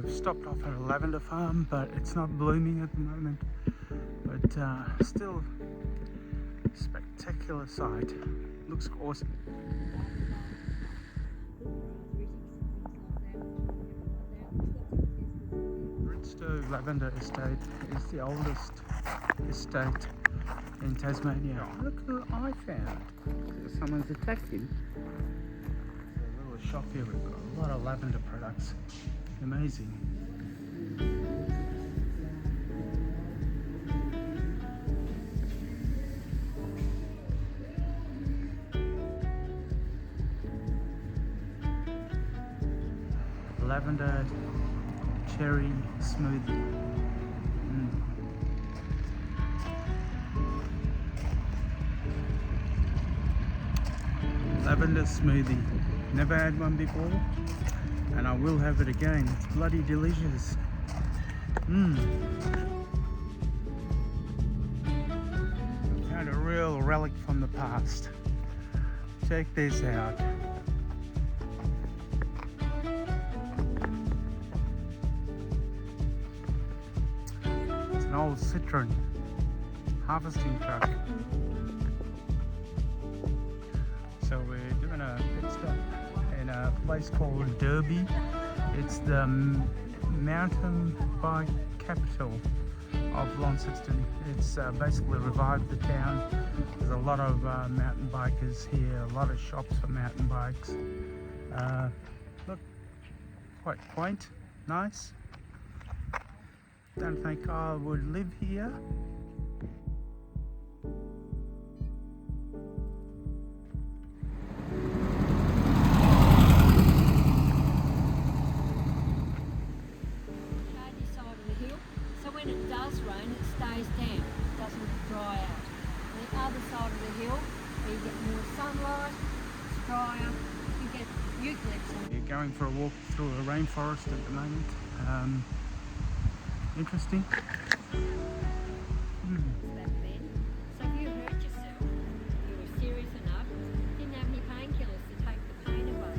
We've stopped off at a lavender farm, but it's not blooming at the moment. But still, spectacular sight. Looks awesome. Redstone Lavender Estate is the oldest estate in Tasmania. Look who I found. Someone's attacked him. There's a little shop here. We've got a lot of lavender products. Amazing. Lavender cherry smoothie. Lavender smoothie. Never had one before, and I will have it again. It's bloody delicious. Found a real relic from the past. Check this out. It's an old Citroen harvesting truck. So we're doing a pit stop in a place called Derby. It's the mountain bike capital of Launceston. It's basically revived the town. There's a lot of mountain bikers here, a lot of shops for mountain bikes. Look, quite quaint, nice. Don't think I would live here. When it does rain, it stays damp, it doesn't dry out. On the other side of the hill, where you get more sunlight, it's drier, you get eucalypts. You're going for a walk through a rainforest at the moment. Interesting. It's that then. So if you hurt yourself, you were serious enough, didn't have any painkillers to take the pain away.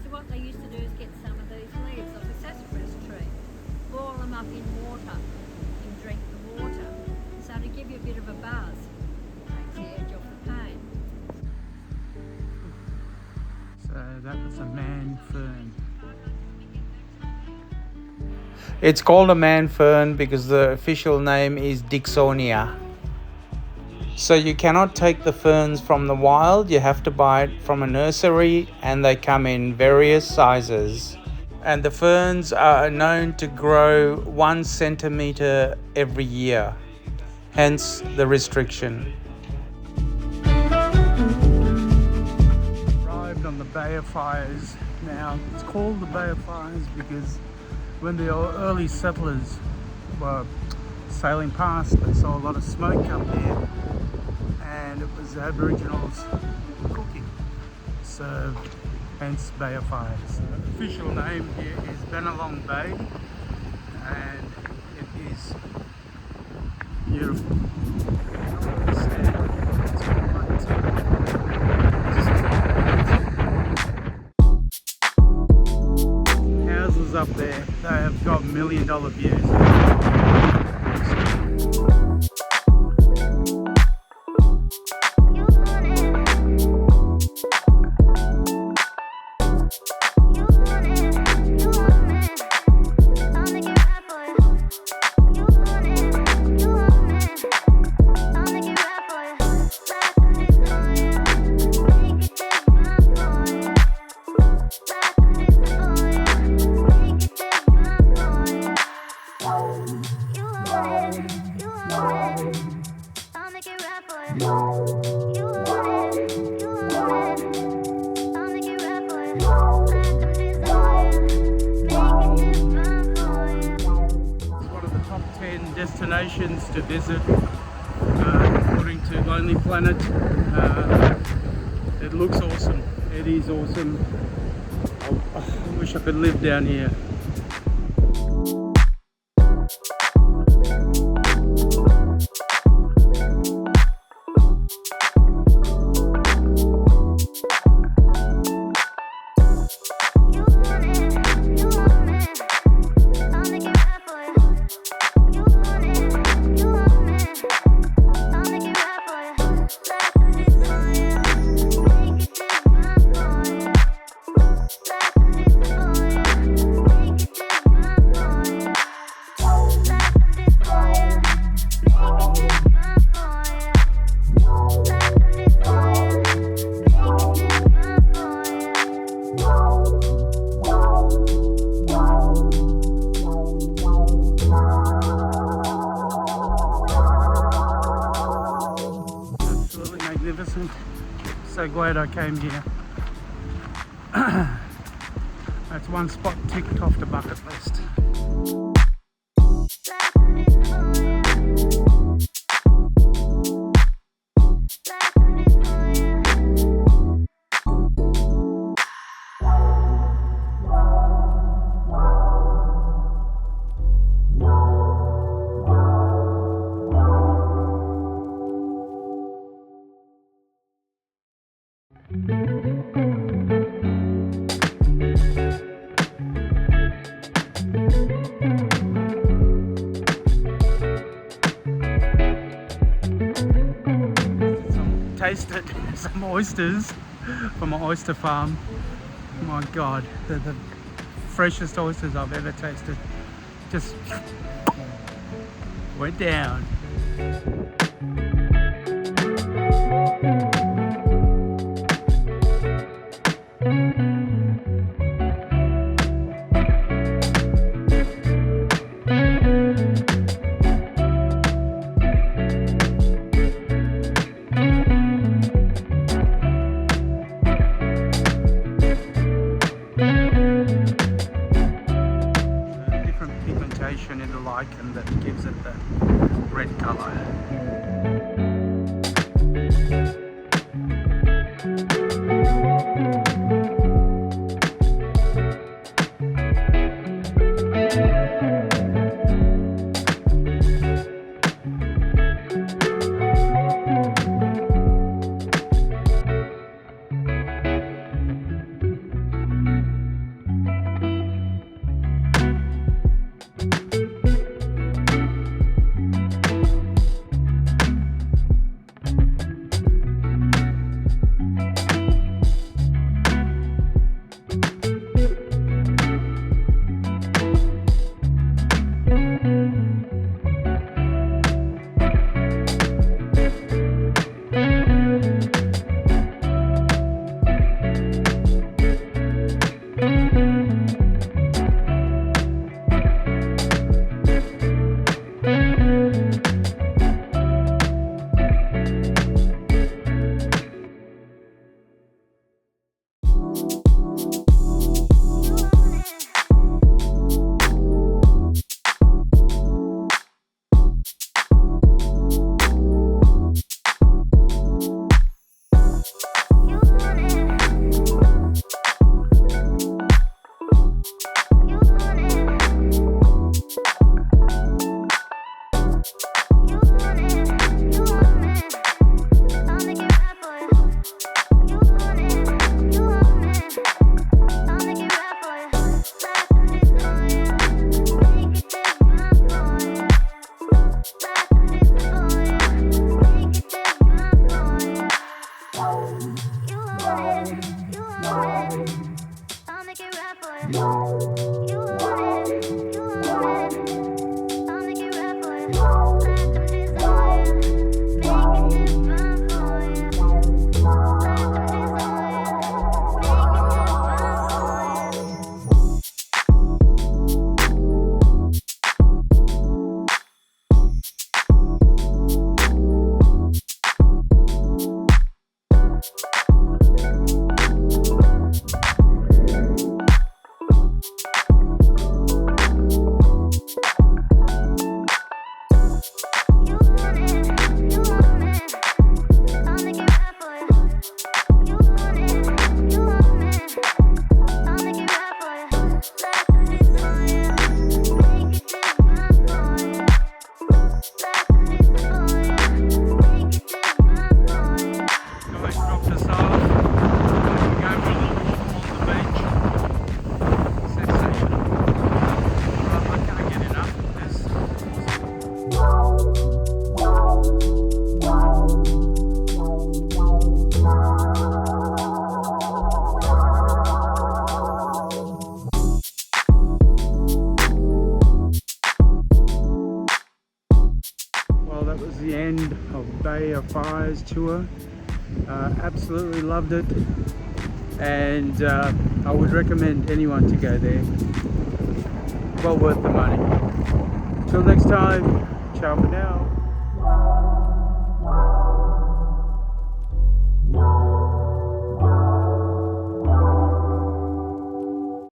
So what they used to do is get some of these leaves off a sassafras tree, boil them up in water, drink the water, so to give you a bit of a buzz, takes the edge off the pain. So that was a man fern. It's called a man fern because the official name is Dixonia. So you cannot take the ferns from the wild, you have to buy it from a nursery, and they come in various sizes. And the ferns are known to grow 1 centimetre every year, hence the restriction. Arrived on the Bay of Fires. Now, it's called the Bay of Fires because when the early settlers were sailing past, they saw a lot of smoke up there, and it was the Aboriginals cooking. So, hence Bay of Fires. The official name here is Bennelong Bay, and it is beautiful. Houses up there, they have got $1 million views. Destinations to visit according to Lonely Planet. It looks awesome. It is awesome. I wish I could live down here. so glad I came here. That's one spot ticked off the bucket list. Tasted some oysters from an oyster farm. My God, they're the freshest oysters I've ever tasted. Just went down. In the lichen that gives it the red colour. Bay of Fires tour. Absolutely loved it, and I would recommend anyone to go there. Well worth the money. Till next time, ciao for now.